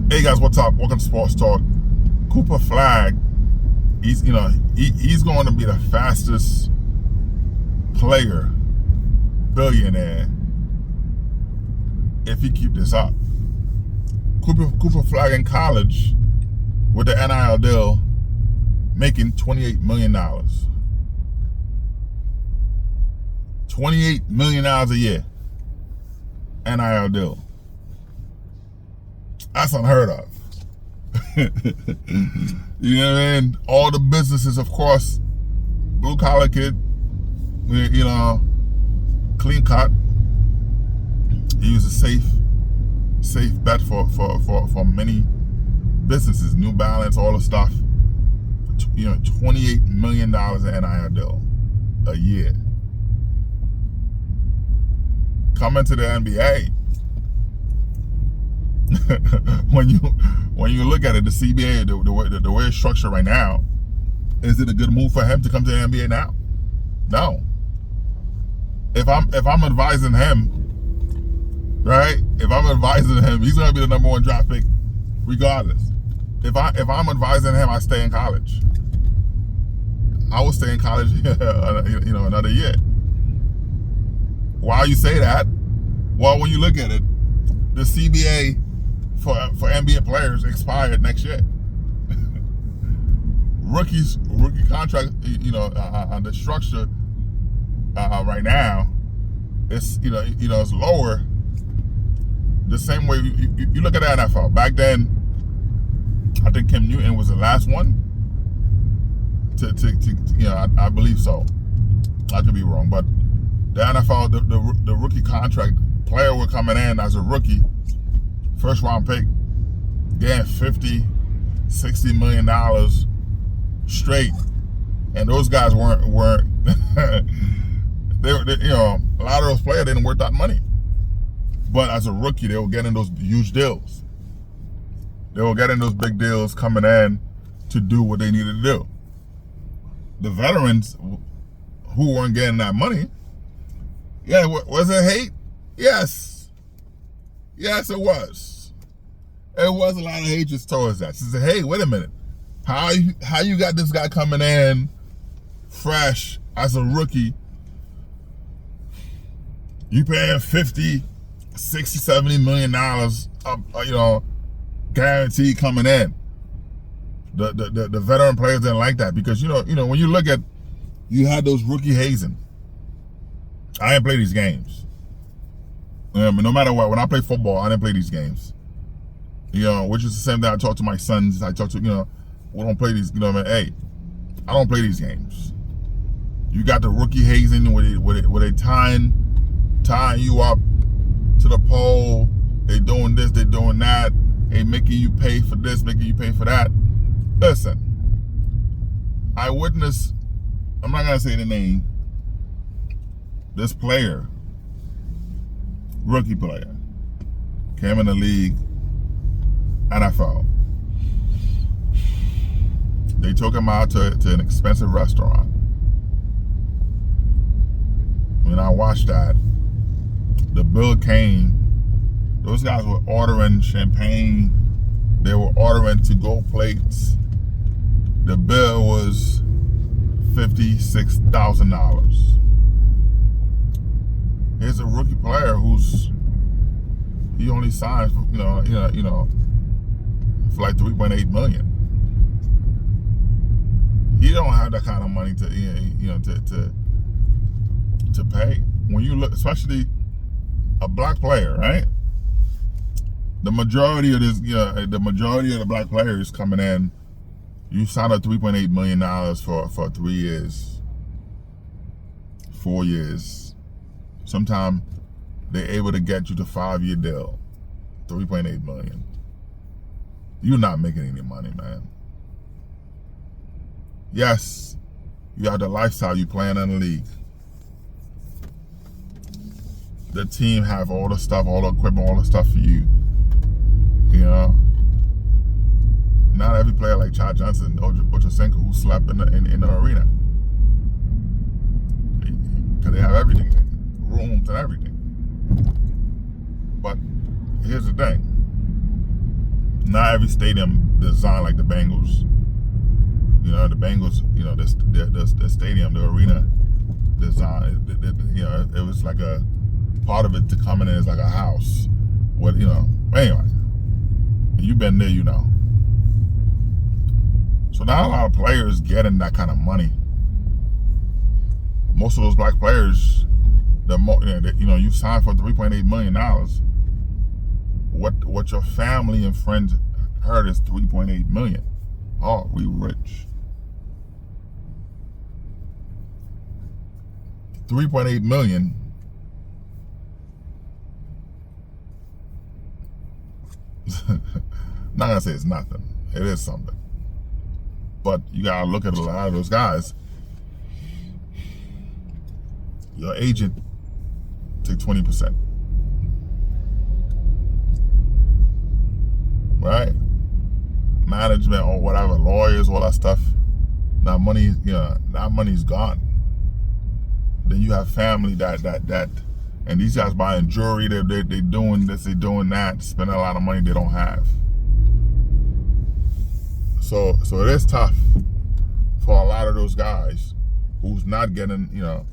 Hey guys, what's up? Welcome to Sports Talk. Cooper Flagg, he's going to be the fastest player, billionaire, if he keep this up. Cooper Flagg in college with the NIL deal, making $28 million. $28 million a year. NIL deal. That's unheard of. You know what I mean? All the businesses, of course, blue collar kid, clean cut. He was a safe bet for many businesses. New Balance, all the stuff. $28 million in NIL deal a year. Coming to the NBA. when you look at it, the CBA, the way it's structured right now, is it a good move for him to come to the NBA now? No. If I'm advising him, right? If I'm advising him, he's gonna be the #1 draft pick, regardless. If I'm advising him, I stay in college. I will stay in college, another year. Why you say that? Well, when you look at it, the CBA for NBA players expired next year. Rookie contract, the structure right now, it's it's lower. The same way you look at the NFL. Back then, I think Cam Newton was the last one. I believe so. I could be wrong, but the NFL, the rookie contract, player were coming in as a rookie, first round pick, getting $50-60 million straight, and those guys weren't they a lot of those players didn't worth that money, but as a rookie they were getting those huge deals. They were getting those big deals coming in to do what they needed to do. The veterans who weren't getting that money, yeah, was it hate? Yes, it was. It was a lot of hatred towards that. She said, "Hey, wait a minute, how you got this guy coming in fresh as a rookie? You paying $50, $60, $70 million up, guaranteed coming in." The veteran players didn't like that because when you look at, you had those rookie hazing. I didn't play these games. No matter what, when I play football, I didn't play these games. Which is the same thing I talk to my sons. I talk to, we don't play these, hey, I don't play these games. You got the rookie hazing where they tying you up to the pole. They doing this, they doing that. They making you pay for this, making you pay for that. Listen, I witnessed, I'm not going to say the name, this player, rookie player, came in the league, NFL. They took him out to an expensive restaurant. When I watched that, the bill came, those guys were ordering champagne, they were ordering to-go plates. The bill was $56,000. Here's a rookie player he only signed for, for like $3.8 million. He don't have that kind of money to pay. When you look, especially a black player, right? The majority of the black players coming in, you signed up $3.8 million for 3 years, 4 years. Sometimes they're able to get you to 5-year deal, $3.8 million. You're not making any money, man. Yes, you have the lifestyle, you playing in the league. The team have all the stuff, all the equipment, all the stuff for you. Not every player like Chad Johnson or Ochocinco who slept in the arena. Because they have everything, rooms and everything. But here's the thing. Not every stadium designed like the Bengals. You know, the Bengals, you know, the stadium, the arena design, you know, it was like a part of it to come in is like a house. What, you know, anyway, you've been there, you know. So not a lot of players getting that kind of money. Most of those black players, you know, you signed for $3.8 million. What your family and friends heard is $3.8 million. Oh, we rich. $3.8 million. Not gonna say it's nothing. It is something. But you gotta look at a lot of those guys. Your agent take 20%. Right? Management or whatever, lawyers, all that stuff. That money, you know, that money's gone. Then you have family that, and these guys buying jewelry, they doing this, they doing that, spending a lot of money they don't have. So it is tough for a lot of those guys who's not getting, you know,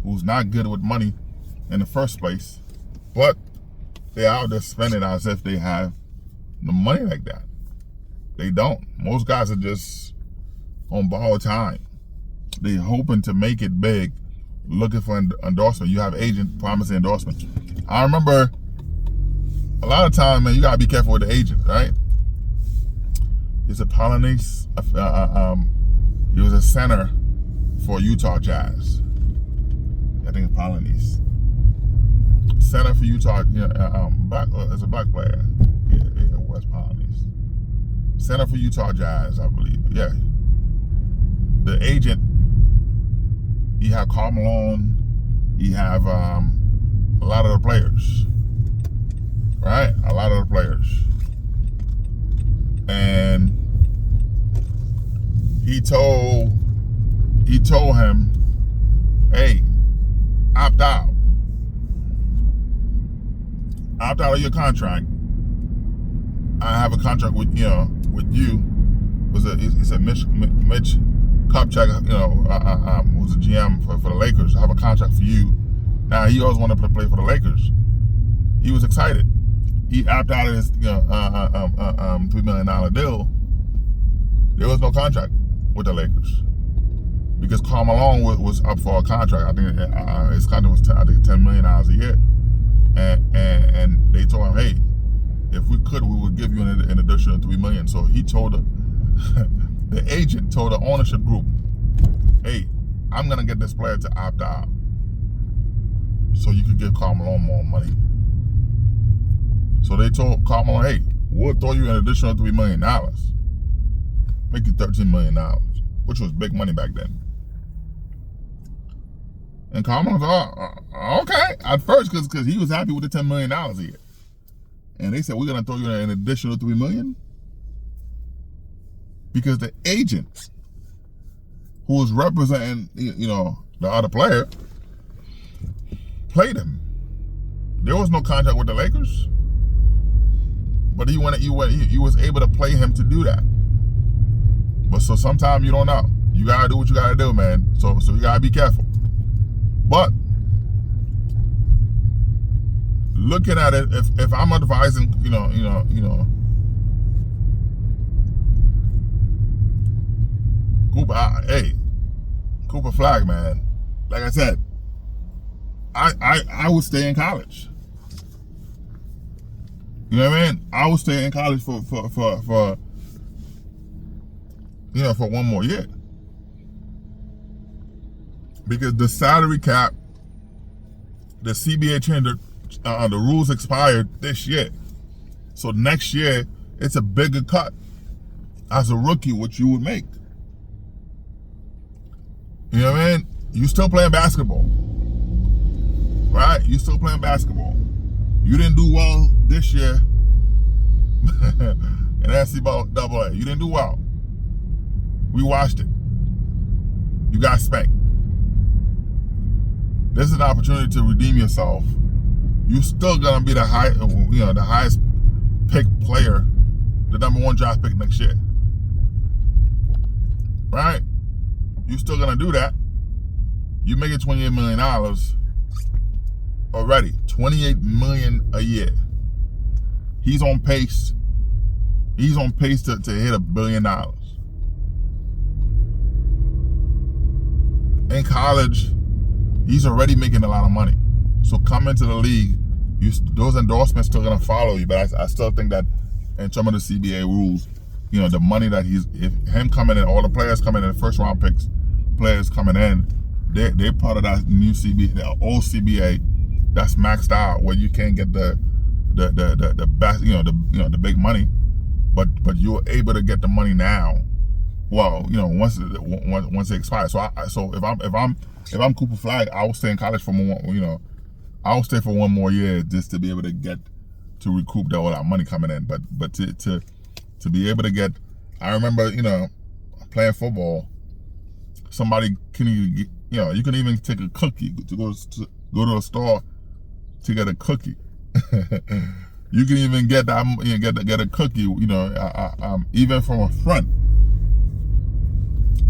who's not good with money in the first place, but they're out there spending as if they have the money like that. They don't. Most guys are just on borrowed time. They hoping to make it big, looking for endorsement. You have agent promising endorsement. I remember a lot of time, man, you gotta be careful with the agent, right? It's a Polonese. He was a center for Utah Jazz. I think it's Polonese. Center for Utah, as a black player. Yeah, West Polonese. Center for Utah Jazz, I believe. Yeah. The agent, he have Karl Malone, he have a lot of the players. Right? A lot of the players. And he told him, hey, opt out. Opt out of your contract. I have a contract with you. He said Mitch Kupchak, who's the GM for the Lakers. I have a contract for you. Now he always wanted to play for the Lakers. He was excited. He opted out of his $3 million deal. There was no contract with the Lakers because Karl Malone was up for a contract. I think his contract was $10 million a year, and they told him, hey, if we could, we would give you an additional $3 million. So he told the agent told the ownership group, hey, I'm gonna get this player to opt out, so you could give Karl Malone more money. So they told Karl Malone, hey, we'll throw you an additional $3 million, make it $13 million, which was big money back then. And Karl Malone thought, okay, at first, because he was happy with the $10 million a year. And they said, we're gonna throw you an additional $3 million? Because the agent who was representing, the other player, played him. There was no contract with the Lakers, but he was able to play him to do that. But so sometimes you don't know. You gotta do what you gotta do, man. So you gotta be careful. But looking at it, if I'm advising, Cooper Flagg, man. Like I said, I would stay in college. You know what I mean? I would stay in college for one more year. Because the salary cap, the CBA change, the rules expired this year. So next year, it's a bigger cut as a rookie, what you would make. You know what I mean? You still playing basketball, right? You still playing basketball. You didn't do well this year in NCAA AA. You didn't do well. We watched it. You got spanked. This is an opportunity to redeem yourself. You're still gonna be the highest picked player the #1 draft pick next year. Right? You still gonna do that. You making $28 million already. $28 million a year. He's on pace. He's on pace to hit $1 billion. In college, he's already making a lot of money. So come into the league, those endorsements still gonna follow you. But I still think that in terms of the CBA rules, the money that if him coming in, all the players coming in, first round picks, players coming in, they're part of that new CBA, the old CBA that's maxed out, where you can't get the best, the big money, but you're able to get the money now. Well, once it expires. So if I'm Cooper Flagg, I will stay in college for more. I will stay for one more year just to be able to recoup all that money coming in. But to be able to get, I remember playing football. Somebody can you can even take a cookie to go to a store to get a cookie. You can even get that get a cookie. Even from a friend.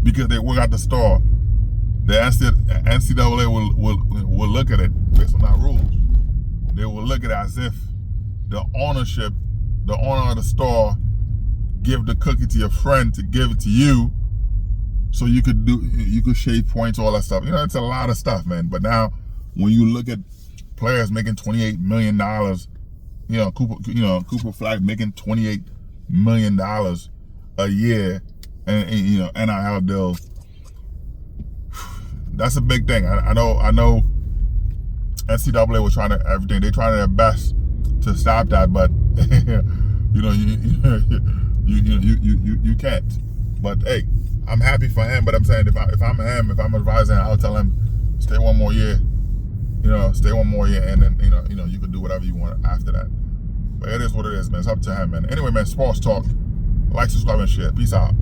Because they work at the store, the NCAA will look at it based on our rules. They will look at it as if the owner of the store give the cookie to your friend to give it to you, so you could shave points, all that stuff. It's a lot of stuff, man. But now when you look at players making $28 million, Cooper Flagg making $28 million a year. And NIL deals. That's a big thing. I know NCAA was trying everything. They tried their best to stop that, but you can't. But hey, I'm happy for him. But I'm saying if I'm him, if I'm advising, I'll tell him stay one more year. Stay one more year, and then you can do whatever you want after that. But it is what it is, man. It's up to him, man. Anyway, man, sports talk. Like, subscribe, and share. Peace out.